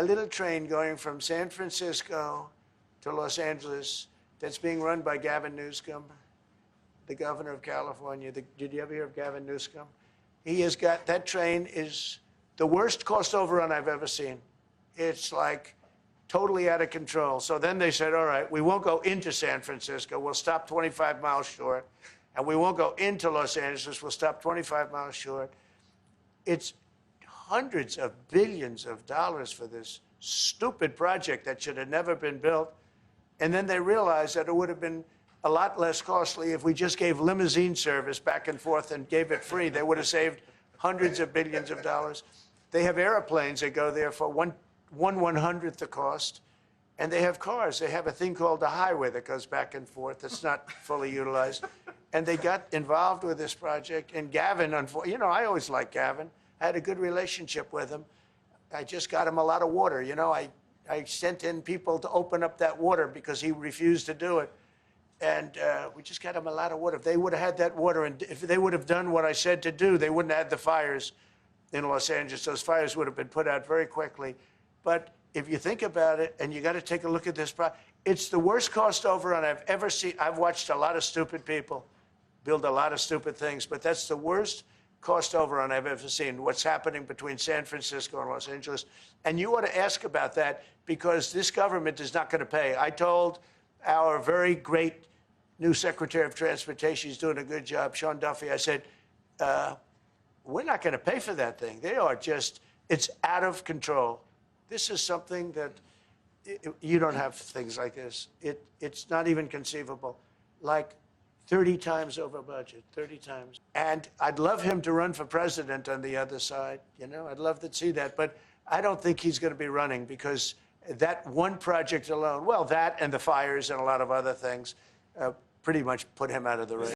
a little train going from San Francisco to Los Angeles that's being run by Gavin Newscum, the governor of California. Did you ever hear of Gavin Newscum? He has got, that train is the worst cost overrun I've ever seen. It's like totally out of control. So then they said, all right, we won't go into San Francisco. We'll stop 25 miles short. And we won't go into Los Angeles. We'll stop 25 miles short. It's hundreds of billions of dollars for this stupid project that should have never been built. And then they realized that it would have been a lot less costly if we just gave limousine service back and forth and gave it free. They would have saved hundreds of billions of dollars. They have airplanes that go there for one 1/100th the cost. And they have cars. They have a thing called the highway that goes back and forth. It's not fully utilized. And they got involved with this project. And Gavin, you know, I always liked Gavin. I had a good relationship with him. I just got him a lot of water. You know, I sent in people to open up that water because he refused to do it. And we just got him a lot of water. If they would have had that water, and if they would have done what I said to do, they wouldn't have had the fires in Los Angeles. Those fires would have been put out very quickly. But if you think about it, and you got to take a look at this, it's the worst cost overrun I've ever seen. I've watched a lot of stupid people build a lot of stupid things, but that's the worst cost overrun I've ever seen, what's happening between San Francisco and Los Angeles. And you ought to ask about that, because this government is not going to pay. I told our very great new Secretary of Transportation, he's doing a good job, Sean Duffy, I said, we're not going to pay for that thing. They are just, it's out of control. This is something that you don't have things like this. It's not even conceivable. Like 30 times over budget, 30 times. And I'd love him to run for president on the other side. You know, I'd love to see that. But I don't think he's going to be running, because that one project alone, well, that and the fires and a lot of other things pretty much put him out of the race.